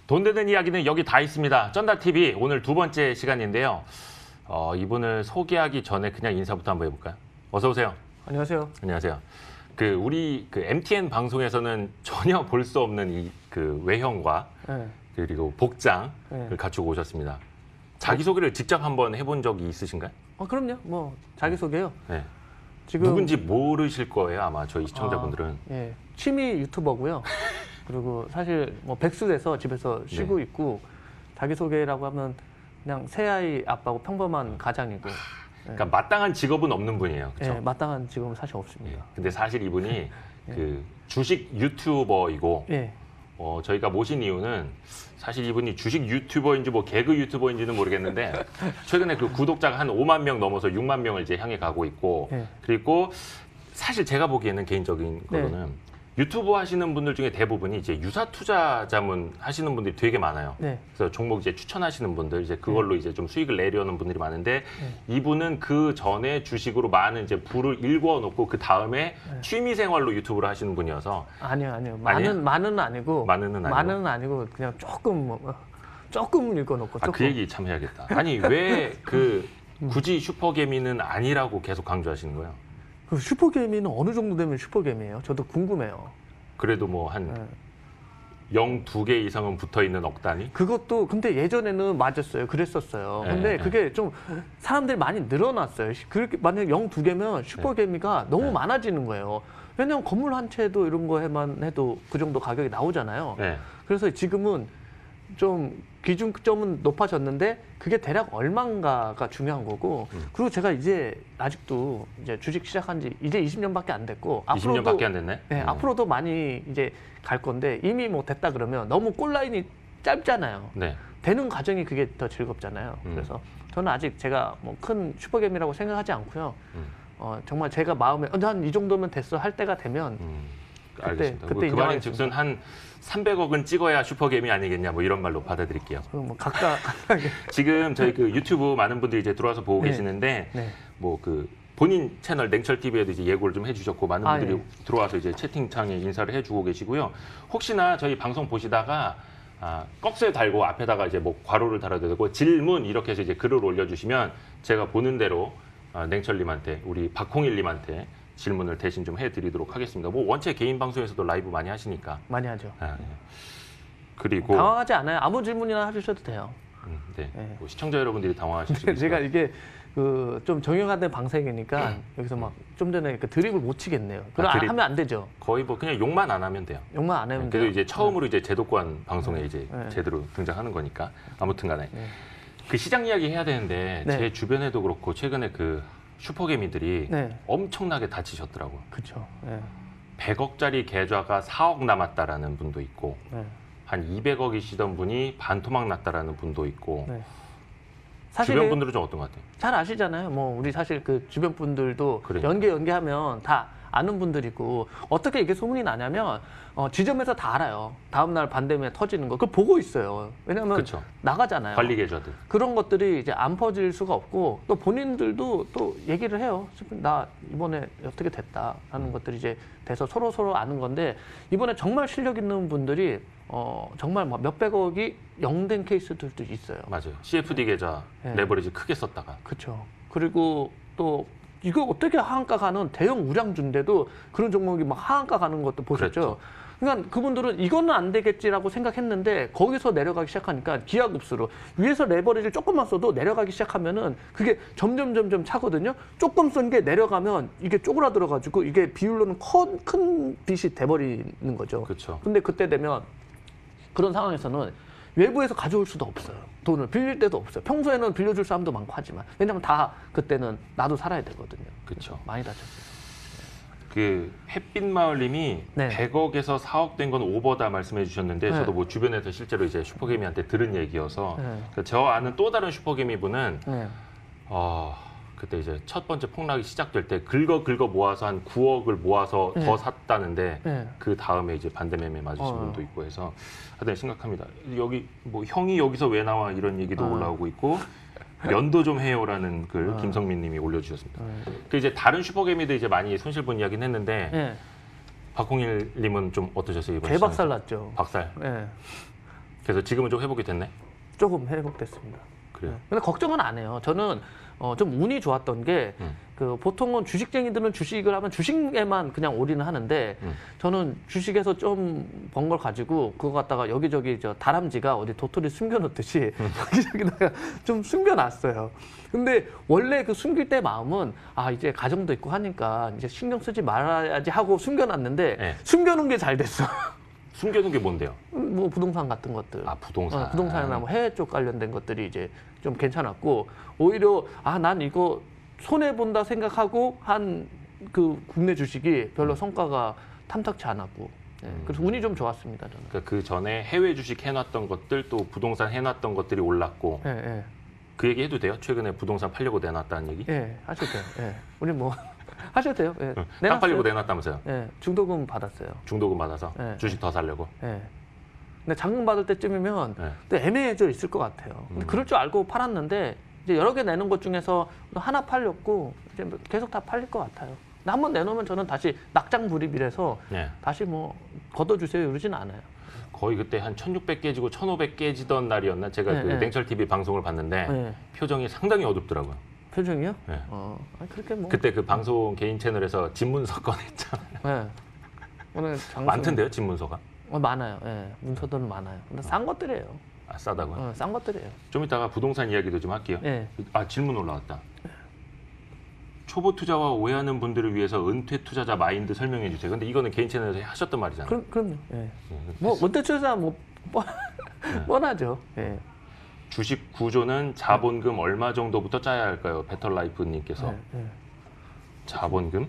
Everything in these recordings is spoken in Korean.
돈 되는 이야기는 여기 다 있습니다. 쩐다TV 오늘 두 번째 시간인데요. 이분을 소개하기 전에 그냥 인사부터 한번 해볼까요? 어서 오세요. 안녕하세요. 안녕하세요. 우리 MTN 방송에서는 전혀 볼 수 없는 이 외형과 네. 그리고 복장을 갖추고 오셨습니다. 자기소개를 직접 한번 해본 적이 있으신가요? 그럼요. 뭐 자기소개요. 네. 지금 누군지 모르실 거예요, 아마 저희 시청자분들은. 예. 취미 유튜버고요. 그리고 사실 뭐 백수돼서 집에서 쉬고 있고, 자기소개라고 하면 그냥 새아이 아빠고 평범한 가장이고. 그러니까 마땅한 직업은 없는 분이에요. 그렇죠? 예, 마땅한 직업은 사실 없습니다. 근데 사실 이분이 주식 유튜버이고 예. 저희가 모신 이유는 사실 이분이 주식 유튜버인지 뭐 개그 유튜버인지는 모르겠는데 최근에 그 구독자가 한 5만 명 넘어서 6만 명을 이제 향해 가고 있고, 그리고 사실 제가 보기에는 개인적인 거로는 유튜브 하시는 분들 중에 대부분이 이제 유사 투자 자문 하시는 분들이 되게 많아요. 그래서 종목 이제 추천하시는 분들, 이제 그걸로 이제 좀 수익을 내려는 분들이 많은데, 이분은 그 전에 주식으로 많은 이제 부를 일궈 놓고 그 다음에 취미 생활로 유튜브를 하시는 분이어서. 아니요. 많은 아니고. 많은 아니고 그냥 조금 읽어놓고. 그 얘기 참 해야겠다. 아니 왜 굳이 슈퍼개미는 아니라고 계속 강조하시는 거예요? 그 슈퍼개미는 어느 정도 되면 슈퍼개미예요? 저도 궁금해요. 그래도 뭐 한 0~2개 이상은 붙어있는 억 단위? 그것도 근데 예전에는 맞았어요. 그랬었어요. 근데 그게 좀 사람들이 많이 늘어났어요. 그렇게 만약에 0~2개면 슈퍼개미가 너무 많아지는 거예요. 왜냐면 건물 한 채도 이런 거에만 해도 그 정도 가격이 나오잖아요. 그래서 지금은 좀 기준점은 높아졌는데 그게 대략 얼마인가가 중요한 거고, 그리고 제가 이제 아직도 이제 주식 시작한 지 이제 20년밖에 안 됐고, 20년밖에 안 됐네. 네, 앞으로도 많이 이제 갈 건데, 이미 뭐 됐다 그러면 너무 꼴라인이 짧잖아요. 되는 과정이 그게 더 즐겁잖아요. 그래서 저는 아직 제가 뭐 큰 슈퍼개미라고 생각하지 않고요. 정말 제가 마음에 한 이 정도면 됐어 할 때가 되면 알겠습니다. 그때 그 말인 즉슨 한 300억은 찍어야 슈퍼개미 아니겠냐, 뭐 이런 말로 받아들일게요. 뭐 각각 지금 저희 유튜브 많은 분들이 이제 들어와서 보고 계시는데, 뭐 본인 채널 냉철TV에도 이제 예고를 좀 해주셨고, 많은 분들이 들어와서 이제 채팅창에 인사를 해주고 계시고요. 혹시나 저희 방송 보시다가 꺽쇠 달고 앞에다가 이제 뭐 괄호를 달아도 되고, 질문 이렇게 해서 이제 글을 올려주시면 제가 보는 대로 냉철님한테, 우리 박홍일님한테 질문을 대신 좀 해드리도록 하겠습니다. 뭐 원체 개인 방송에서도 라이브 많이 하시니까. 많이 하죠. 그리고 당황하지 않아요. 아무 질문이나 해주셔도 돼요. 뭐 시청자 여러분들이 당황하실 수 있어요. 제가 이게 좀 정형화된 방송이니까 여기서 막 좀 전에 드립을 못 치겠네요. 그럼 하면 안 되죠. 거의 뭐 그냥 욕만 안 하면 돼요. 욕만 안 하면 돼요. 그래도 이제 처음으로 이제 제도권 방송에 이제 제대로 등장하는 거니까. 아무튼간에 그 시장 이야기 해야 되는데 제 주변에도 그렇고 최근에 슈퍼개미들이 엄청나게 다치셨더라고요. 그렇죠. 100억짜리 계좌가 4억 남았다라는 분도 있고, 한 200억이시던 분이 반토막 났다라는 분도 있고. 사실 주변 분들은 좀 어떤 것 같아요? 잘 아시잖아요. 뭐 우리 사실 주변 분들도 연계하면 다 아는 분들이고, 어떻게 이게 소문이 나냐면 지점에서 다 알아요. 다음 날 반대면 터지는 거 그걸 보고 있어요. 왜냐하면 나가잖아요. 관리 계좌들. 그런 것들이 이제 안 퍼질 수가 없고, 또 본인들도 또 얘기를 해요. 나 이번에 어떻게 됐다라는 것들이 이제 돼서 서로 아는 건데, 이번에 정말 실력 있는 분들이 정말 몇백억이 영된 케이스들도 있어요. 맞아요. CFD 계좌 레버리지 크게 썼다가. 그렇죠. 그리고 또 이거 어떻게 하한가 가는 대형 우량주인데도 그런 종목이 막 하한가 가는 것도 보셨죠? 그러니까 그분들은 이거는 안 되겠지라고 생각했는데 거기서 내려가기 시작하니까 기하급수로 위에서 레버리지를 조금만 써도 내려가기 시작하면은 그게 점점 차거든요. 조금 쓴 게 내려가면 이게 쪼그라들어가지고 이게 비율로는 큰 빚이 돼버리는 거죠. 그렇죠. 근데 그때 되면 그런 상황에서는 외부에서 가져올 수도 없어요. 돈을 빌릴 데도 없어요. 평소에는 빌려줄 사람도 많고 하지만, 왜냐면 다 그때는 나도 살아야 되거든요. 그렇죠. 많이 다쳤어요. 햇빛마을님이 100억에서 4억 된 건 오버다 말씀해 주셨는데, 저도 뭐 주변에서 실제로 이제 슈퍼개미한테 들은 얘기여서, 저 아는 또 다른 슈퍼개미 분은 그때 이제 첫 번째 폭락이 시작될 때 긁어 모아서 한 9억을 모아서 더 샀다는데 그 다음에 이제 반대 매매 맞으신 분도 있고 해서 하여튼 심각합니다. 여기 뭐 형이 여기서 왜 나와 이런 얘기도 올라오고 있고 연도 좀 해요라는 글 김성민 님이 올려주셨습니다. 그 이제 다른 슈퍼개미도 이제 많이 손실 본 이야기는 했는데 박홍일 님은 좀 어떠셨어요? 이번 대박살 났죠. 박살. 네. 그래서 지금은 좀 회복이 됐네? 조금 회복됐습니다. 그래요. 근데 걱정은 안 해요. 저는 좀 운이 좋았던 게 그 보통은 주식쟁이들은 주식을 하면 주식에만 그냥 올인을 하는데 저는 주식에서 좀 번 걸 가지고 그거 갖다가 여기저기 저 다람쥐가 어디 도토리 숨겨놓듯이 여기저기다가 좀 숨겨놨어요. 근데 원래 그 숨길 때 마음은 아 이제 가정도 있고 하니까 이제 신경 쓰지 말아야지 하고 숨겨놨는데 숨겨놓은 게 잘 됐어. 숨겨둔 게 뭔데요? 뭐 부동산 같은 것들. 아 부동산. 부동산이나 뭐 해외 쪽 관련된 것들이 이제 좀 괜찮았고 오히려 아 난 이거 손해 본다 생각하고 한 그 국내 주식이 별로 성과가 탐탁치 않았고. 그래서 운이 좀 좋았습니다. 저는. 그러니까 그 전에 해외 주식 해놨던 것들 또 부동산 해놨던 것들이 올랐고. 그 얘기 해도 돼요? 최근에 부동산 팔려고 내놨다는 얘기? 하셔도 돼요. 우리 뭐 하셔도 돼요. 땅 팔리고 내놨다면서요? 중도금 받았어요. 중도금 받아서 주식 더 살려고? 근데 잔금 받을 때쯤이면 또 애매해져 있을 것 같아요. 근데 그럴 줄 알고 팔았는데 이제 여러 개 내는 것 중에서 하나 팔렸고 이제 계속 다 팔릴 것 같아요. 근데 한번 내놓으면 저는 다시 낙장 불입이라서 다시 뭐 걷어주세요 이러진 않아요. 거의 그때 한 1600 깨지고 1500 깨지던 날이었나? 제가 그 냉철 TV 방송을 봤는데 표정이 상당히 어둡더라고요. 표정이요? 그렇게 뭐. 그때 그 방송 개인 채널에서 집문서 꺼냈잖아요. 오늘 많던데요, 집문서가? 많아요. 문서들은 많아요. 근데 싼 것들이에요. 아, 싸다고요? 싼 것들이에요. 좀 이따가 부동산 이야기도 좀 할게요. 아, 질문 올라왔다. 초보 투자와 오해하는 분들을 위해서 은퇴 투자자 마인드 설명해 주세요. 근데 이거는 개인 채널에서 하셨던 말이잖아요. 그럼요. 뭐 은퇴 투자 뭐 뻔하죠. 주식 구조는 자본금 얼마 정도부터 짜야 할까요? 베터라이프님께서. 자본금?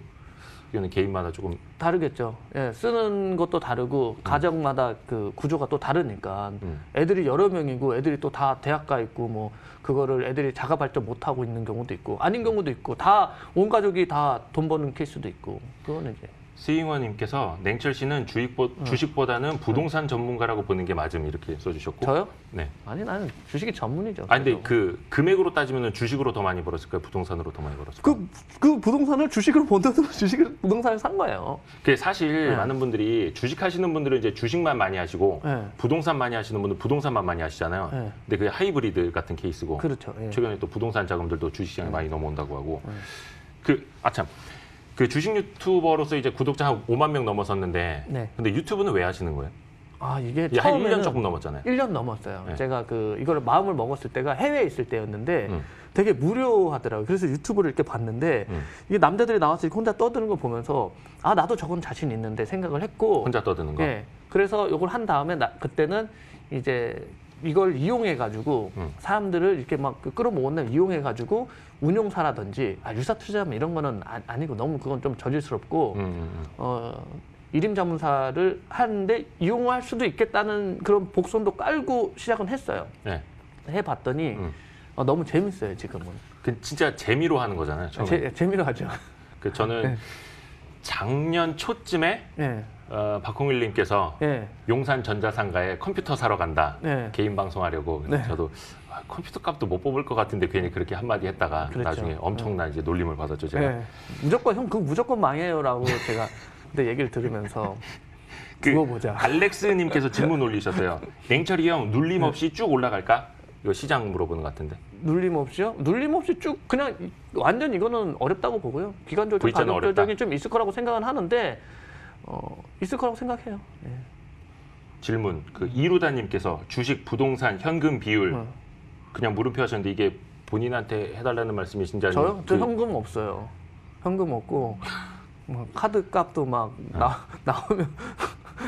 이거는 개인마다 조금 다르겠죠. 쓰는 것도 다르고 가정마다 그 구조가 또 다르니까 애들이 여러 명이고 애들이 또 다 대학 가 있고 뭐 그거를 애들이 자가 발전 못 하고 있는 경우도 있고 아닌 경우도 있고 다 온 가족이 다 돈 버는 케이스도 있고 그거는 이제 스윙원님께서 냉철 씨는 주식보다는 부동산 전문가라고 보는 게 맞음 이렇게 써주셨고. 저요? 네. 아니 나는 주식이 전문이죠. 아니 근데 그 금액으로 따지면 주식으로 더 많이 벌었을까요? 부동산으로 더 많이 벌었을까요? 그 부동산을 주식으로 본다도 주식을 부동산을 산 거예요. 그 사실 많은 분들이 주식하시는 분들은 이제 주식만 많이 하시고 부동산 많이 하시는 분들은 부동산만 많이 하시잖아요. 근데 그게 하이브리드 같은 케이스고. 그렇죠. 최근에 또 부동산 자금들도 주식시장에 많이 넘어온다고 하고. 그 주식 유튜버로서 이제 구독자 한 5만 명 넘어섰는데 근데 유튜브는 왜 하시는 거예요? 아, 이게 한 1년 조금 넘었잖아요. 1년 넘었어요. 제가 이거를 마음을 먹었을 때가 해외에 있을 때였는데 되게 무료하더라고요. 그래서 유튜브를 이렇게 봤는데 이게 남자들이 나와서 혼자 떠드는 거 보면서 아, 나도 저건 자신 있는데 생각을 했고 혼자 떠드는 거? 그래서 이걸 한 다음에 그때는 이제 이걸 이용해가지고 사람들을 이렇게 막 끌어모으는 이용해가지고 운용사라든지 유사 투자하면 이런 거는 아니고 너무 그건 좀 저질스럽고 일임 자문사를 하는데 이용할 수도 있겠다는 그런 복선도 깔고 시작은 했어요. 해봤더니 너무 재밌어요 지금은. 그 진짜 재미로 하는 거잖아요. 재미로 하죠. 그 저는 작년 초쯤에 박홍일님께서 용산 전자상가에 컴퓨터 사러 간다. 개인 방송하려고. 저도 컴퓨터 값도 못 뽑을 것 같은데 괜히 그렇게 한마디 했다가 그랬죠. 나중에 엄청난 이제 놀림을 받았죠. 제가. 무조건 형 그거 무조건 망해요라고 제가 그때 얘기를 들으면서 두고 보자. 알렉스님께서 질문 올리셨어요. 냉철이 형 눌림 없이 쭉 올라갈까? 이거 시장 물어보는 것 같은데. 눌림 없이요? 눌림 없이 쭉 그냥 완전 이거는 어렵다고 보고요. 기간적인 가격 조정이 좀 있을 거라고 생각은 하는데 있을 거라고 생각해요. 질문. 그 이루다님께서 주식, 부동산, 현금 비율 그냥 물음표 하셨는데 이게 본인한테 해달라는 말씀이신지 아니면 저요? 저 현금 없어요. 현금 없고 카드 값도 막 나오면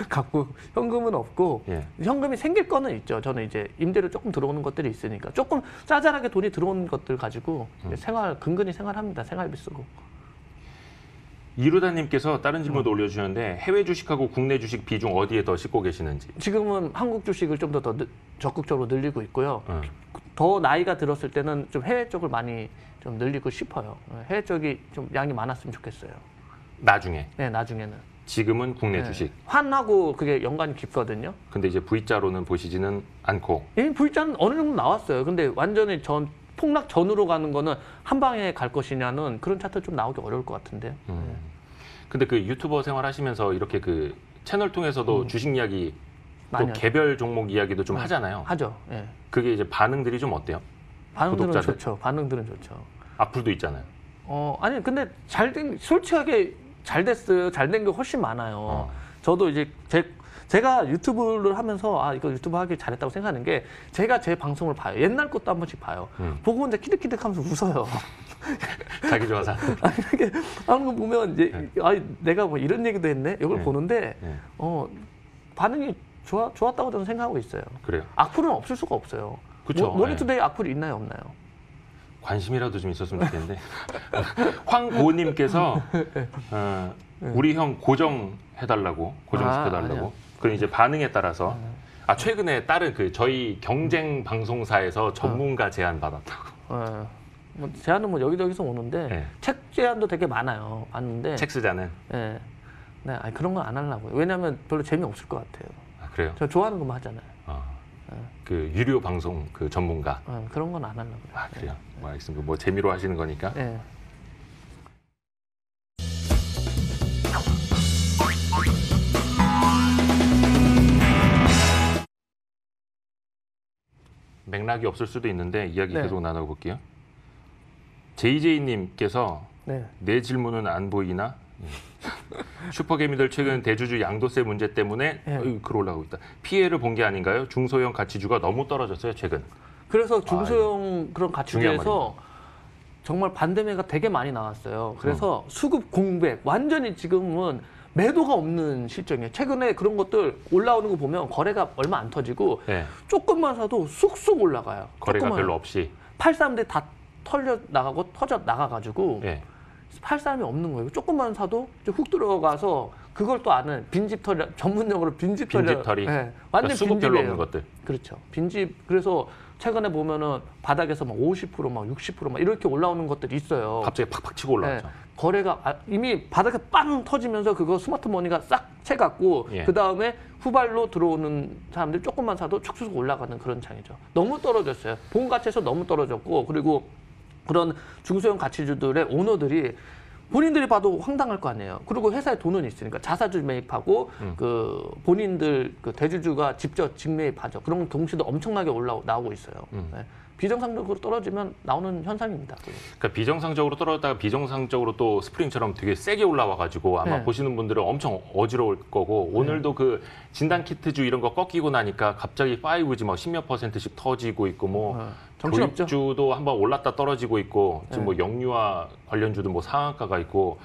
갖고 현금은 없고 현금이 생길 거는 있죠. 저는 이제 임대료 조금 들어오는 것들이 있으니까 조금 짜잘하게 돈이 들어오는 것들 가지고 근근히 생활합니다. 생활비 쓰고. 이루다님께서 다른 질문도 올려주셨는데 해외 주식하고 국내 주식 비중 어디에 더 싣고 계시는지. 지금은 한국 주식을 좀 더 적극적으로 늘리고 있고요. 더 나이가 들었을 때는 좀 해외 쪽을 많이 좀 늘리고 싶어요. 해외 쪽이 좀 양이 많았으면 좋겠어요. 나중에. 네, 나중에는. 지금은 국내 네. 주식. 환하고 그게 연관이 깊거든요. 근데 이제 V자로는 보시지는 않고. 이미 V자는 어느 정도 나왔어요. 근데 완전히 폭락 전으로 가는 거는 한 방에 갈 것이냐는 그런 차트 좀 나오기 어려울 것 같은데요. 근데 그 유튜버 생활하시면서 이렇게 그 채널 통해서도 주식 이야기 또 많이 개별 종목 이야기도 좀 하잖아요. 하죠. 예. 그게 이제 반응들이 좀 어때요? 반응들은 구독자들? 좋죠. 반응들은 좋죠. 악플도 있잖아요. 아니 근데 솔직하게 잘 됐어요. 잘 된 게 훨씬 많아요. 저도 이제 제가 유튜브를 하면서 이거 유튜브 하길 잘했다고 생각하는 게 제가 제 방송을 봐요. 옛날 것도 한 번씩 봐요. 보고 이제 키득키득하면서 웃어요. 자기 좋아서. 이렇게 하는 거 보면 이제 내가 뭐 이런 얘기도 했네. 이걸 보는데 반응이 좋았다고 저는 생각하고 있어요. 그래요. 악플은 없을 수가 없어요. 그쵸. 모니투데이 악플이 있나요, 없나요? 관심이라도 좀 있었으면 좋겠는데. 황고님께서 우리 형 고정시켜달라고. 아니요. 그럼 이제 반응에 따라서 최근에 다른 저희 경쟁 방송사에서 전문가 제안 받았다고. 뭐 제안은 뭐 여기저기서 오는데 네. 책 제안도 되게 많아요. 봤는데 책 쓰자는. 네, 아니, 그런 건 안 하려고요. 왜냐하면 별로 재미없을 것 같아요. 그래요? 저 좋아하는 것만 하잖아요. 그 유료 방송 그 전문가. 그런 건 안 하려고요. 그래요. 뭐 알겠습니다. 뭐 재미로 하시는 거니까. 네. 맥락이 없을 수도 있는데 이야기 네. 계속 나눠볼게요. JJ님께서 네. 내 질문은 안 보이나? 슈퍼개미들 최근 대주주 양도세 문제 때문에 글 올라가고 있다. 피해를 본 게 아닌가요? 중소형 가치주가 너무 떨어졌어요 최근. 그래서 중소형 그런 중요한 가치주에서 정말 반대매가 되게 많이 나왔어요. 그래서 수급 공백 완전히 지금은 매도가 없는 실정이에요. 최근에 그런 것들 올라오는 거 보면 거래가 얼마 안 터지고 네. 조금만 사도 쑥쑥 올라가요. 거래가 조금만. 별로 없이. 팔 사람들이 다 터져 나가가지고 네. 팔 사람이 없는 거예요. 조금만 사도 훅 들어가서 그걸 또 아는 빈집털이 전문용어로 빈집털이. 빈집털이. 네, 완전 수급 별로 빈집이에요. 없는 것들. 그렇죠. 빈집. 그래서 최근에 보면은 바닥에서 막 50%, 막 60%, 막 이렇게 올라오는 것들이 있어요. 갑자기 팍팍 치고 올라왔죠. 네, 거래가 이미 바닥에 빵 터지면서 그거 스마트머니가 싹 채갖고 예. 그 다음에 후발로 들어오는 사람들이 조금만 사도 축축 올라가는 그런 장이죠. 너무 떨어졌어요. 본 가치에서 너무 떨어졌고 그리고 그런 중소형 가치주들의 오너들이 본인들이 봐도 황당할 거 아니에요. 그리고 회사에 돈은 있으니까 자사주 매입하고 그 본인들 그 대주주가 직접 직매입하죠. 그런 동시도 엄청나게 나오고 있어요. 네. 비정상적으로 떨어지면 나오는 현상입니다. 그러니까 비정상적으로 떨어졌다가 비정상적으로 또 스프링처럼 되게 세게 올라와가지고 아마 네. 보시는 분들은 엄청 어지러울 거고 오늘도 그 진단 키트주 이런 거 꺾이고 나니까 갑자기 5G 막 10몇 %씩 터지고 있고 뭐 정신없죠. 교육주도 한번 올랐다 떨어지고 있고 지금 뭐 영유아 관련주도 뭐 상한가가 있고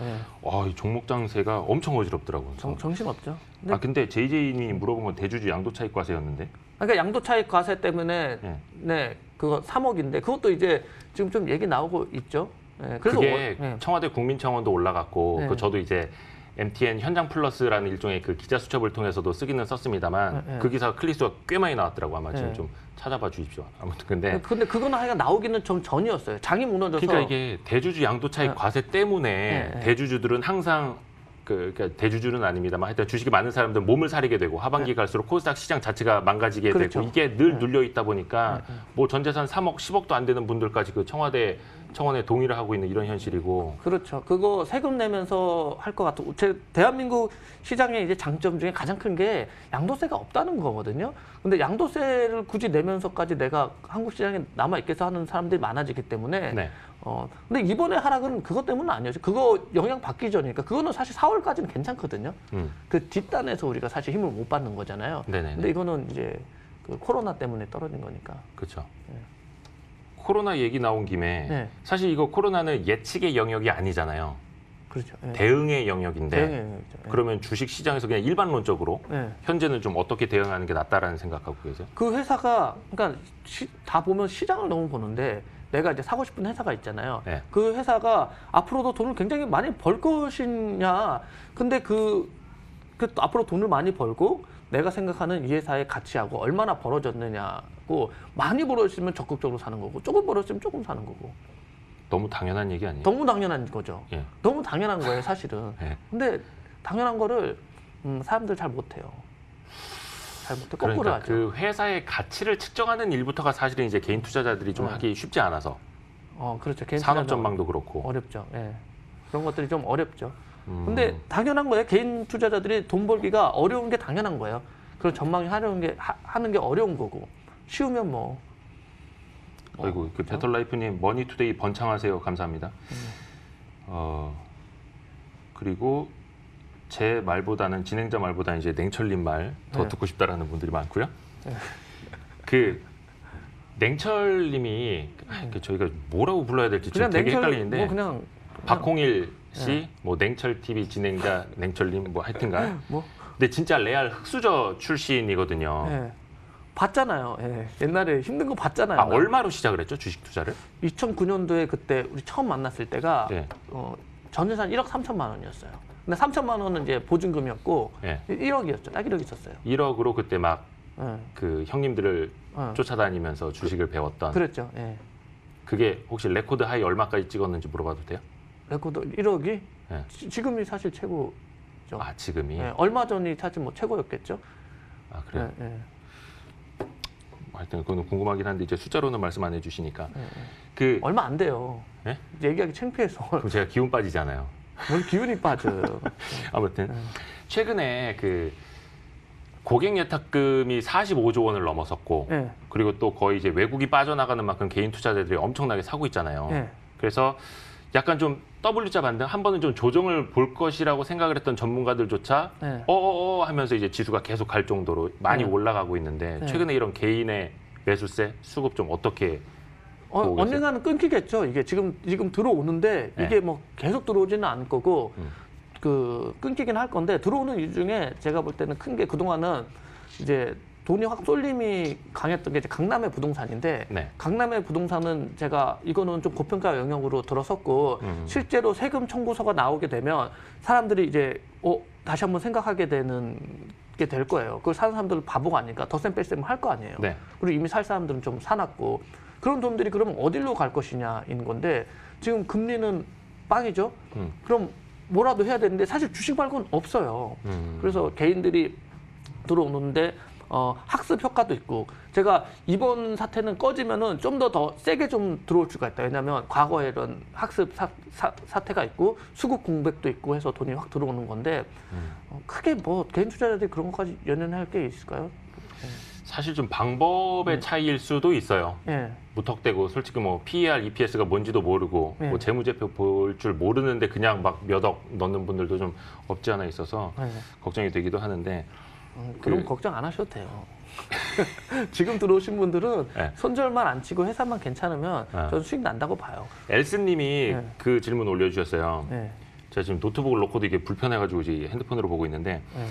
이 종목 장세가 엄청 어지럽더라고요. 정신없죠. 근데 JJ님이 물어본 건 대주주 양도 차익 과세였는데. 그러니까 양도 차익 과세 때문에 네 그거 3억인데 그것도 이제 지금 좀 얘기 나오고 있죠. 네, 그래서 그게 청와대 국민청원도 올라갔고 네. 그 저도 이제 MTN 현장 플러스라는 일종의 그 기자 수첩을 통해서도 쓰기는 썼습니다만 그 기사가 클릭수가 꽤 많이 나왔더라고. 아마 지금 좀 찾아봐 주십시오. 아무튼 근데 그거는 하여간 나오기는 좀 전이었어요. 장이 무너져서. 그러니까 이게 대주주 양도 차익 과세 때문에 대주주들은 항상 그러니까 대주주는 아닙니다만 하여튼 주식이 많은 사람들은 몸을 사리게 되고 하반기 갈수록 코스닥 시장 자체가 망가지게 그렇죠. 되고 이게 늘 눌려 있다 보니까 뭐 전재산 3억, 10억도 안 되는 분들까지 그 청원에 동의를 하고 있는 이런 현실이고. 그렇죠. 그거 세금 내면서 할 것 같고 대한민국 시장의 이제 장점 중에 가장 큰 게 양도세가 없다는 거거든요. 근데 양도세를 굳이 내면서까지 내가 한국 시장에 남아 있겠어 하는 사람들이 많아지기 때문에 네. 근데 이번에 하락은 그것 때문은 아니었죠. 그거 영향 받기 전이니까 그거는 사실 4월까지는 괜찮거든요. 그 뒷단에서 우리가 사실 힘을 못 받는 거잖아요. 네네네. 근데 이거는 이제 그 코로나 때문에 떨어진 거니까. 그렇죠. 코로나 얘기 나온 김에 네. 사실 이거 코로나는 예측의 영역이 아니잖아요. 그렇죠. 대응의 영역인데 대응의 영역이죠. 그러면 주식 시장에서 그냥 일반론적으로 네. 현재는 좀 어떻게 대응하는 게 낫다라는 생각하고 계세요? 그 회사가 그러니까 다 보면 시장을 너무 보는데 내가 이제 사고 싶은 회사가 있잖아요. 네. 그 회사가 앞으로도 돈을 굉장히 많이 벌 것이냐. 근데 그 앞으로 돈을 많이 벌고 내가 생각하는 이 회사의 가치하고 얼마나 벌어졌느냐고 많이 벌어졌으면 적극적으로 사는 거고 조금 벌어졌으면 조금 사는 거고. 너무 당연한 얘기 아니에요? 너무 당연한 거죠. 예. 너무 당연한 거예요, 사실은. 예. 근데 당연한 거를 사람들 잘 못해요. 잘 못해. 거꾸로 그러니까 하죠. 그 회사의 가치를 측정하는 일부터가 사실은 이제 개인 투자자들이 좀 네. 하기 쉽지 않아서 그렇죠. 개인 산업 투자자 전망도 그렇고. 어렵죠. 예. 그런 것들이 좀 어렵죠. 음. 근데 당연한 거예요. 개인 투자자들이 돈 벌기가 어려운 게 당연한 거예요. 그런 전망이 하는 게 어려운 거고 쉬우면 뭐. 아이고 그 그렇죠? 배터라이프님 머니투데이 번창하세요. 감사합니다. 그리고 제 말보다는 진행자 말보다는 이제 냉철님 말 더 네. 듣고 싶다라는 분들이 많고요. 네. 그 냉철님이 저희가 뭐라고 불러야 될지 지금 되게 헷갈리는데 뭐 그냥 박홍일 씨, 뭐 냉철 TV 진행자 냉철님 뭐 하여튼간. 뭐 근데 진짜 레알 흑수저 출신이거든요. 예. 봤잖아요. 예. 옛날에 힘든 거 봤잖아요. 아 얼마로 시작을 했죠 주식 투자를? 2009년도에 그때 우리 처음 만났을 때가 네. 전재산 1억 3천만 원이었어요. 근데 3천만 원은 이제 보증금이었고 네. 1억이었죠. 딱 1억 있었어요. 1억으로 그때 막 예. 그 형님들을 어. 쫓아다니면서 주식을 배웠던. 그랬죠. 예. 그게 혹시 레코드 하이 얼마까지 찍었는지 물어봐도 돼요? 레코드 1억이 네. 지금이 사실 최고죠. 아 지금이. 예. 얼마 전이 사실 뭐 최고였겠죠. 아 그래요. 예, 예. 하여튼 그건 궁금하긴 한데 이제 숫자로는 말씀 안 해주시니까. 예, 예. 그 얼마 안 돼요. 네? 얘기하기 창피해서 그럼 제가 기운 빠지잖아요. 뭘 기운이 빠져요. 아무튼 최근에 그 고객 예탁금이 45조 원을 넘어섰고 예. 그리고 또 거의 이제 외국이 빠져나가는 만큼 개인 투자자들이 엄청나게 사고 있잖아요. 예. 그래서 약간 좀 W자 반등 한 번은 좀 조정을 볼 것이라고 생각을 했던 전문가들조차 네. 하면서 이제 지수가 계속 갈 정도로 많이 네. 올라가고 있는데 네. 최근에 이런 개인의 매수세 수급 좀 어떻게 보고 계세요? 언젠가는 끊기겠죠. 이게 지금 들어오는데 네. 이게 뭐 계속 들어오지는 않을 거고 그 끊기긴 할 건데 들어오는 이유 중에 제가 볼 때는 큰 게 그동안은 이제 돈이 확 쏠림이 강했던 게 이제 강남의 부동산인데 네. 강남의 부동산은 제가 이거는 좀 고평가 영역으로 들어섰고 실제로 세금 청구서가 나오게 되면 사람들이 이제 다시 한번 생각하게 되는 게 될 거예요. 그걸 사는 사람들은 바보가 아니니까 덧셈 뺄셈을 할 거 아니에요. 네. 그리고 이미 살 사람들은 좀 사놨고 그런 돈들이 그러면 어디로 갈 것이냐인 건데 지금 금리는 빵이죠. 그럼 뭐라도 해야 되는데 사실 주식 말고는 없어요. 그래서 개인들이 들어오는데 학습 효과도 있고 제가 이번 사태는 꺼지면은 좀 더 세게 좀 들어올 수가 있다. 왜냐하면 과거에 이런 학습 사태가 있고 수급 공백도 있고 해서 돈이 확 들어오는 건데 크게 뭐 개인 투자자들이 그런 것까지 연연할 게 있을까요? 사실 좀 방법의 차이일 수도 있어요. 예. 무턱대고 솔직히 뭐 PER, EPS가 뭔지도 모르고 네. 뭐 재무제표 볼 줄 모르는데 그냥 막 몇 억 넣는 분들도 좀 없지 않아 있어서 네. 걱정이 되기도 하는데 그럼 걱정 안 하셔도 돼요. 지금 들어오신 분들은 네. 손절만 안 치고 회사만 괜찮으면 네. 저는 수익 난다고 봐요. 엘스님이 네. 그 질문 올려주셨어요. 네. 제가 지금 노트북을 놓고도 이게 불편해가지고 이제 핸드폰으로 보고 있는데 네.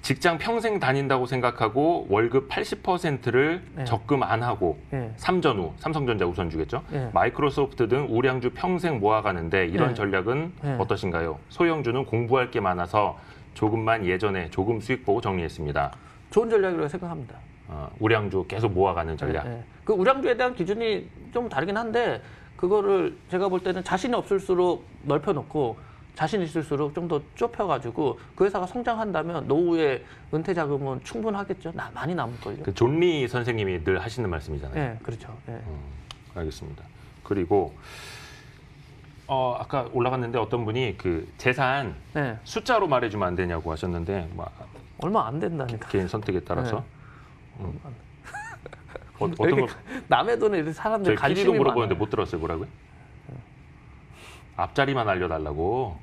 직장 평생 다닌다고 생각하고 월급 80%를 네. 적금 안 하고 네. 삼전후, 삼성전자 우선주겠죠. 네. 마이크로소프트 등 우량주 평생 모아가는데 이런 네. 전략은 네. 어떠신가요? 소형주는 공부할 게 많아서 조금만 예전에 조금 수익 보고 정리했습니다. 좋은 전략이라고 생각합니다. 우량주 계속 모아가는 전략. 네. 그 우량주에 대한 기준이 좀 다르긴 한데 그거를 제가 볼 때는 자신이 없을수록 넓혀놓고 자신 있을수록 좀 더 좁혀가지고 그 회사가 성장한다면 노후에 은퇴 자금은 충분하겠죠. 많이 남을걸요. 그 존리 선생님이 늘 하시는 말씀이잖아요. 네, 그렇죠. 네. 알겠습니다. 그리고 아까 올라갔는데 어떤 분이 그 재산 네. 숫자로 말해주면 안 되냐고 하셨는데 뭐 얼마 안 된다니까. 개인 선택에 따라서 네. 어떤 이렇게 걸 남의 돈에 이렇게 사람들 저희 PD도 관심이 물어보는데 많아요. 못 들었어요. 뭐라고요? 앞자리만 알려달라고.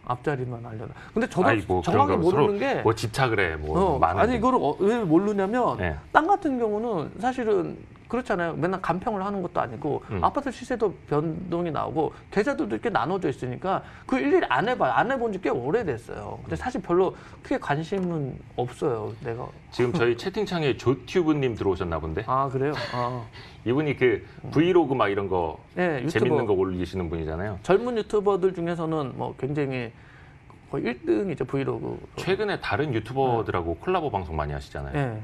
앞자리만 알려라. 근데 저도 아이, 뭐 정확히 그런 거 서로 모르는 게 뭐 집착을 해. 뭐 많은데. 아니 이거를 왜 모르냐면 네. 땅 같은 경우는 사실은 그렇잖아요. 맨날 간평을 하는 것도 아니고 아파트 시세도 변동이 나오고 계좌들도 이렇게 나눠져 있으니까 그 일일이 안 해봐요. 안 해본 지 꽤 오래됐어요. 근데 사실 별로 크게 관심은 없어요. 내가. 지금 저희 채팅창에 조튜브님 들어오셨나 본데. 아 그래요? 아. 이분이 그 브이로그 막 이런 거 네, 유튜버. 재밌는 거 올리시는 분이잖아요. 젊은 유튜버들 중에서는 뭐 굉장히 거의 1등이죠 브이로그. 최근에 다른 유튜버들하고 콜라보 방송 많이 하시잖아요. 네.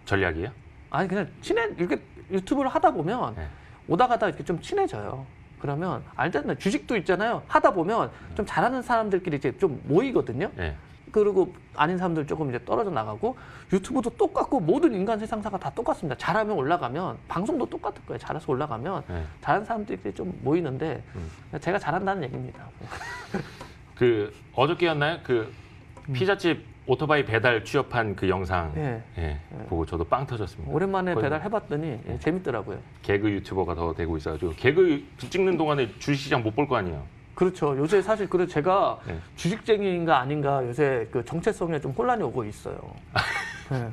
전략이에요? 아니 그냥 이렇게 유튜브를 하다 보면 네. 오다 가다 이렇게 좀 친해져요. 그러면 알잖아요. 주식도 있잖아요. 하다 보면 좀 잘하는 사람들끼리 이제 좀 모이거든요. 네. 그리고 아닌 사람들 조금 이제 떨어져 나가고 유튜브도 똑같고 모든 인간 세상사가 다 똑같습니다. 잘하면 올라가면 방송도 똑같을 거예요. 잘해서 올라가면 네. 잘하는 사람들끼리 좀 모이는데 제가 잘한다는 얘기입니다. 그 어저께였나요? 그 피자집 오토바이 배달 취업한 그 영상 네. 보고 저도 빵 터졌습니다. 오랜만에 거의 배달해봤더니 재밌더라고요. 개그 유튜버가 더 되고 있어가지고 개그 찍는 동안에 주식시장 못 볼 거 아니에요. 그렇죠. 요새 사실 그래 제가 네. 주식쟁이인가 아닌가 요새 그 정체성에 좀 혼란이 오고 있어요. 네.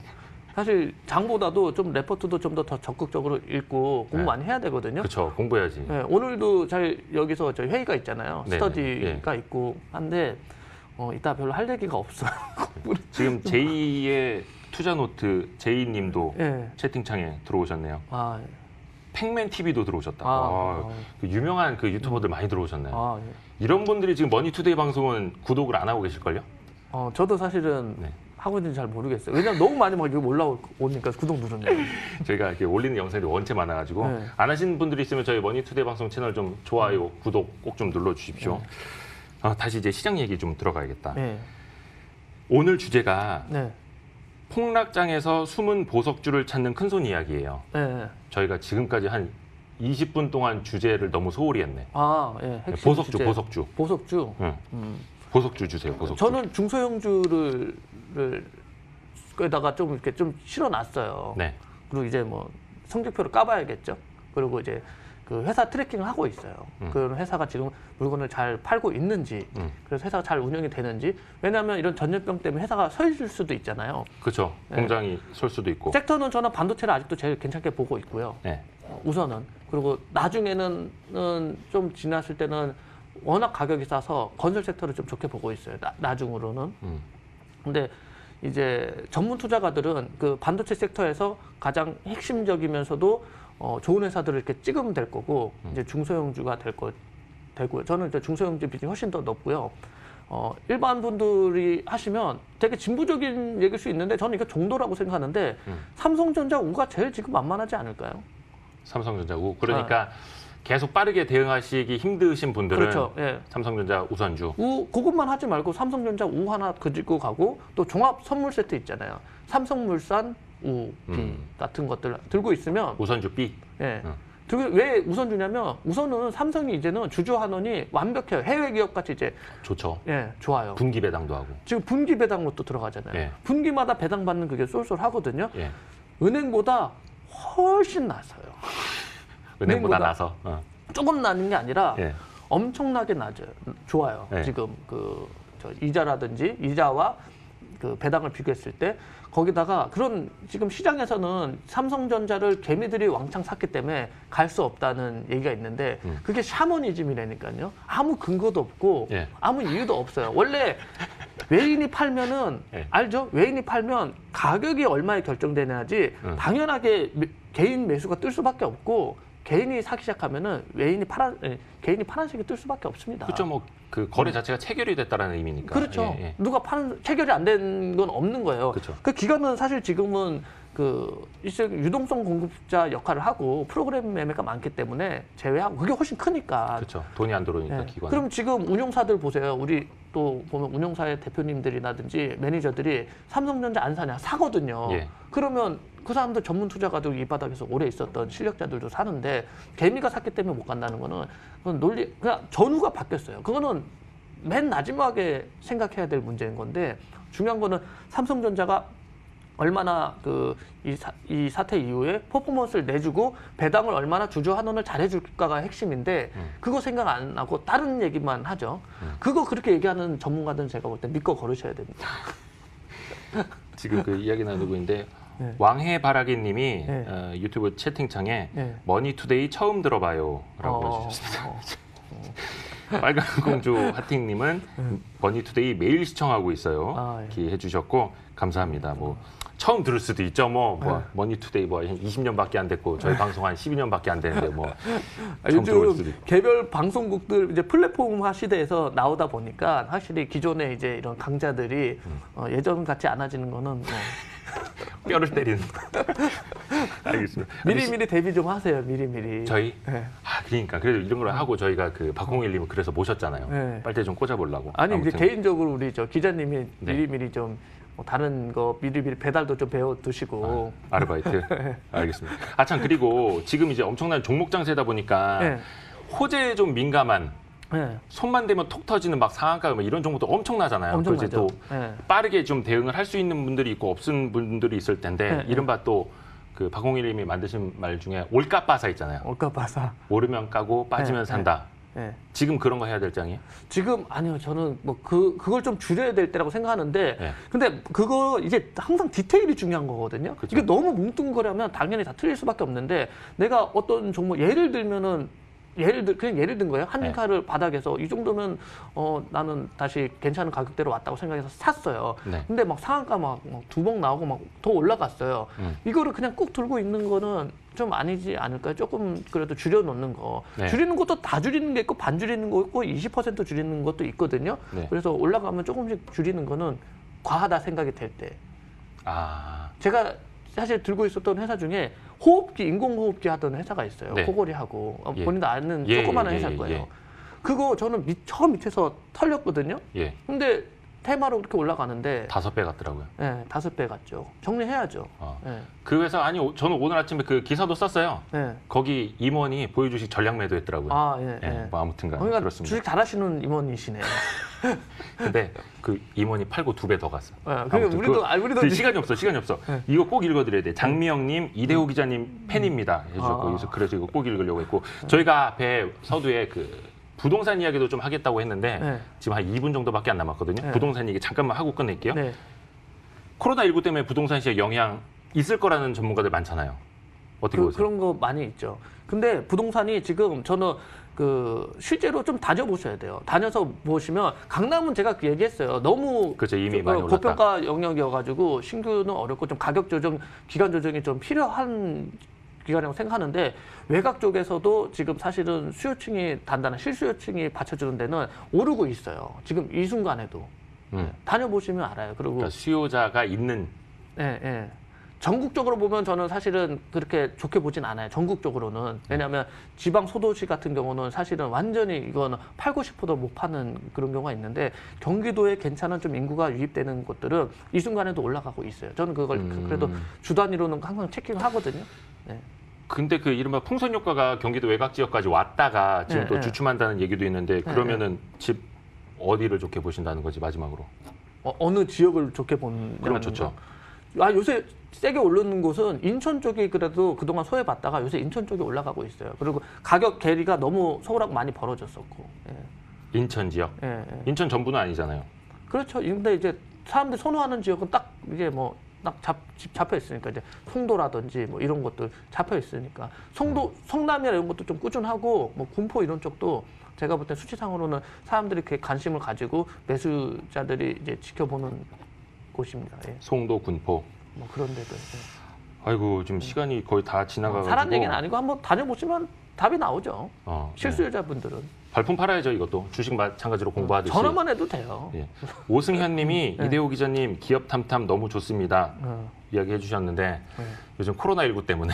사실 장보다도 좀 레포트도 좀 더 적극적으로 읽고 공부 네. 많이 해야 되거든요. 그렇죠. 공부해야지. 네, 오늘도 여기서 저희 회의가 있잖아요. 네네. 스터디가 있고 한데 이따 별로 할 얘기가 없어요. 지금 제이의 투자노트 제이님도 네. 채팅창에 들어오셨네요. 아, 팩맨 TV도 들어오셨다. 아. 그 유명한 그 유튜버들 많이 들어오셨네요. 아, 예. 이런 분들이 지금 머니투데이 방송은 구독을 안 하고 계실걸요? 저도 사실은 네. 하고 있는지 잘 모르겠어요. 왜냐면 너무 많이 막 이거 올라오니까 구독 누르네요. 저희가 이렇게 올리는 영상이 원체 많아가지고 네. 안 하시는 분들이 있으면 저희 머니투데이 방송 채널 좀 좋아요, 구독 꼭 좀 눌러주십시오. 다시 이제 시장 얘기 좀 들어가야겠다. 네. 오늘 주제가 네. 폭락장에서 숨은 보석주를 찾는 큰손 이야기예요. 네. 저희가 지금까지 한 20분 동안 주제를 너무 소홀히 했네. 아, 예. 핵심 보석주, 주제. 보석주. 보석주. 응. 보석주 주세요, 보석주. 저는 중소형주를 거기다가 좀 이렇게 좀 실어놨어요. 네. 그리고 이제 뭐 성적표를 까봐야겠죠. 그리고 이제 그 회사 트래킹을 하고 있어요. 그 회사가 지금 물건을 잘 팔고 있는지, 그래서 회사가 잘 운영이 되는지. 왜냐하면 이런 전염병 때문에 회사가 서 있을 수도 있잖아요. 그렇죠. 공장이 설 수도 있고. 섹터는 저는 반도체를 아직도 제일 괜찮게 보고 있고요. 네. 우선은. 그리고 나중에는 좀 지났을 때는 워낙 가격이 싸서 건설 섹터를 좀 좋게 보고 있어요. 나중으로는. 근데 이제 전문 투자가들은 그 반도체 섹터에서 가장 핵심적이면서도 좋은 회사들을 이렇게 찍으면 될 거고 이제 중소형주가 되고요. 저는 이제 중소형주 비중이 훨씬 더 높고요. 일반 분들이 하시면 되게 진부적인 얘기일 수 있는데 저는 이게 정도라고 생각하는데 삼성전자 우가 제일 지금 만만하지 않을까요? 삼성전자 우. 그러니까 계속 빠르게 대응하시기 힘드신 분들은 그렇죠. 예. 삼성전자 우선주. 그것만 하지 말고 삼성전자 우 하나 그지고 가고 또 종합 선물 세트 있잖아요. 삼성물산 우, B 같은 것들 들고 있으면 우선주 B. 예. 왜 우선주냐면 우선은 삼성이 이제는 주주 환원이 완벽해요. 해외 기업 같이 이제 좋죠. 예, 좋아요. 분기 배당도 하고. 지금 분기 배당으로 또 들어가잖아요. 예. 분기마다 배당 받는 그게 쏠쏠하거든요. 예. 은행보다 훨씬 나서요. 은행보다 나서. 조금 나는 게 아니라 예. 엄청나게 낮아요. 좋아요. 예. 지금 이자라든지 이자와 그 배당을 비교했을 때 거기다가 그런 지금 시장에서는 삼성전자를 개미들이 왕창 샀기 때문에 갈 수 없다는 얘기가 있는데 그게 샤머니즘이라니까요. 아무 근거도 없고 예. 아무 이유도 없어요. 원래 외인이 팔면은 예. 알죠? 외인이 팔면 가격이 얼마에 결정되냐지 당연하게 개인 매수가 뜰 수밖에 없고 개인이 사기 시작하면은 개인이 파란색이 뜰 수밖에 없습니다. 그렇죠. 뭐 그 거래 자체가 체결이 됐다라는 의미니까. 그렇죠. 예, 예. 누가 체결이 안 된 건 없는 거예요. 그렇죠. 그 기관은 사실 지금은 이제 유동성 공급자 역할을 하고 프로그램 매매가 많기 때문에 제외하고 그게 훨씬 크니까. 그렇죠. 돈이 안 들어오니까 예. 기관. 그럼 지금 운용사들 보세요. 우리 또 보면 운용사의 대표님들이라든지 매니저들이 삼성전자 안 사냐 사거든요. 예. 그러면 그 사람들 전문 투자가도 이 바닥에서 오래 있었던 실력자들도 사는데 개미가 샀기 때문에 못 간다는 거는 그건 그냥 전후가 바뀌었어요. 그거는 맨 마지막에 생각해야 될 문제인 건데 중요한 거는 삼성전자가 얼마나 이 사태 이후에 퍼포먼스를 내주고 배당을 얼마나 주주 환원을 잘해줄까가 핵심인데 그거 생각 안 하고 다른 얘기만 하죠. 그거 그렇게 얘기하는 전문가들은 제가 볼 때 믿고 걸으셔야 됩니다. 지금 그 이야기 나누고 있는데 네. 왕해바라기님이 네. 유튜브 채팅창에 네. 머니투데이 처음 들어봐요라고 해주셨습니다. 빨간공주 하팅님은 머니투데이 매일 시청하고 있어요. 아, 예. 이렇게 해주셨고 감사합니다. 뭐 처음 들을 수도 있죠. 머니투데이 한 20년밖에 안 됐고 저희 방송 한 12년밖에 안 되는데 처음 들어볼 수도 요즘 있고. 개별 방송국들 이제 플랫폼화 시대에서 나오다 보니까 확실히 기존의 이제 이런 강자들이 예전 같이 않아지는 거는 뼈를 때리는. 알겠습니다. 미리미리 데뷔 좀 하세요. 미리미리. 저희? 네. 그러니까 그래도 이런 걸 하고 저희가 그 박홍일님을 그래서 모셨잖아요. 네. 빨대 좀 꽂아보려고. 아니 이제 아무튼. 개인적으로 우리 저 기자님이 네. 미리미리 좀 다른 거 미리미리 배달도 좀 배워 두시고. 아르바이트. 알겠습니다. 참 그리고 지금 이제 엄청난 종목 장세다 보니까 네. 호재에 좀 민감한. 네. 손만 대면 톡 터지는 막 상한가 이런 정보도 엄청나잖아요. 엄청나죠. 이제 또 네. 빠르게 좀 대응을 할 수 있는 분들이 있고 없은 분들이 있을 텐데 네. 이른바 또 그 박홍일님이 만드신 말 중에 올까빠사 있잖아요. 올까봐서. 오르면 까고 빠지면 네. 산다. 네. 지금 그런 거 해야 될 장이에요? 지금 아니요 저는 그걸 좀 줄여야 될 때라고 생각하는데 네. 근데 그거 이제 항상 디테일이 중요한 거거든요. 그쵸. 이게 너무 뭉뚱그려면 당연히 다 틀릴 수밖에 없는데 내가 어떤 종목 예를 들면은 그냥 예를 든 거예요. 한인카를 바닥에서 이 정도면 나는 다시 괜찮은 가격대로 왔다고 생각해서 샀어요. 네. 근데 막 상한가 막 두번 나오고 막 더 올라갔어요. 이거를 그냥 꾹 들고 있는 거는 좀 아니지 않을까요? 조금 그래도 줄여놓는 거. 네. 줄이는 것도 다 줄이는 게 있고 반 줄이는 거 있고 20% 줄이는 것도 있거든요. 네. 그래서 올라가면 조금씩 줄이는 거는 과하다 생각이 될 때. 제가 사실 들고 있었던 회사 중에 호흡기, 인공호흡기 하던 회사가 있어요. 네. 코골이하고 예. 본인도 아는 예, 조그마한 예, 회사일 예, 거예요. 예. 그거 저는 저 밑에서 털렸거든요. 예. 근데 테마로 그렇게 올라가는데 5배 같더라고요. 5배 갔죠. 정리해야죠. 예. 그 회사 저는 오늘 아침에 그 기사도 썼어요. 예. 거기 임원이 보유주식 전량 매도했더라고요. 예. 예, 아무튼간 그러니까 그렇습니다. 주식 잘하시는 임원이시네요. 근데 그 임원이 팔고 2배 더 갔어. 그러니까 아무튼 우리도 시간이 없어. 네. 이거 꼭 읽어드려야 돼. 장미영님, 이대호 기자님 팬입니다. 해주셨고 그래서 이거 꼭 읽으려고 했고 저희가 앞에 서두에 그 부동산 이야기도 좀 하겠다고 했는데 네. 지금 한 2분 정도밖에 안 남았거든요. 네. 부동산 얘기 잠깐만 하고 끝낼게요. 네. 코로나19 때문에 부동산 시장에 영향 있을 거라는 전문가들 많잖아요. 어떻게 보세요? 그런 거 많이 있죠. 근데 부동산이 지금 저는 실제로 좀 다녀보셔야 돼요. 다녀서 보시면 강남은 제가 얘기했어요. 너무 그렇죠. 이미 많이 올랐다. 고평가 영역이어가지고 신규는 어렵고 좀 가격 조정, 기간 조정이 좀 필요한 기간이라고 생각하는데 외곽 쪽에서도 지금 사실은 수요층이 단단한 실수요층이 받쳐주는 데는 오르고 있어요. 지금 이 순간에도 다녀보시면 알아요. 그리고 그러니까 수요자가 있는 예. 전국적으로 보면 저는 사실은 그렇게 좋게 보진 않아요. 전국적으로는. 왜냐하면 지방 소도시 같은 경우는 사실은 완전히 이거는 팔고 싶어도 못 파는 그런 경우가 있는데 경기도에 괜찮은 좀 인구가 유입되는 곳들은 이 순간에도 올라가고 있어요. 저는 그걸 그래도 주 단위로는 항상 체킹을 하거든요. 네. 근데 그 이른바 풍선 효과가 경기도 외곽 지역까지 왔다가 지금 또 주춤한다는 얘기도 있는데 그러면은 집 어디를 좋게 보신다는 거지 마지막으로? 어느 지역을 좋게 보는 그러면 좋죠. 요새 세게 오르는 곳은 인천 쪽이 그래도 그동안 소외받다가 요새 인천 쪽이 올라가고 있어요. 그리고 가격 괴리가 너무 서울하고 많이 벌어졌었고. 예. 인천 지역? 인천 전부는 아니잖아요. 그렇죠. 근데 이제 사람들이 선호하는 지역은 딱 이게 뭐 딱 잡혀 있으니까 이제 송도라든지 뭐 이런 것들 잡혀 있으니까 성남이나 이런 것도 좀 꾸준하고 뭐 군포 이런 쪽도 제가 볼 때 수치상으로는 사람들이 이렇게 관심을 가지고 매수자들이 이제 지켜보는 곳입니다. 예. 송도, 군포. 뭐 그런 데도. 예. 아이고 지금 시간이 거의 다 지나가가지고. 사람 얘기는 아니고 한번 다녀보시면 답이 나오죠. 실수요자분들은. 발품 팔아야죠 이것도. 주식 마찬가지로 공부하듯이. 전화만 해도 돼요. 예. 오승현님이 이대호 기자님 기업 탐탐 너무 좋습니다. 이야기해 주셨는데 요즘 코로나19 때문에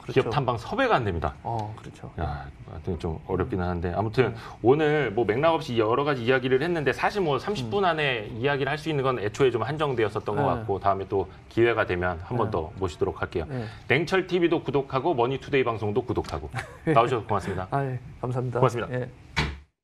그렇죠. 기업 탐방 섭외가 안 됩니다. 그렇죠. 야, 하여튼 좀 어렵긴 하는데 아무튼 오늘 뭐 맥락 없이 여러 가지 이야기를 했는데 사실 뭐 30분 안에 이야기를 할 수 있는 건 애초에 좀 한정되었었던 것 같고 다음에 또 기회가 되면 한 번 더 모시도록 할게요. 냉철 TV도 구독하고 머니투데이 방송도 구독하고 나오셔서 고맙습니다. 감사합니다. 고맙습니다. 예.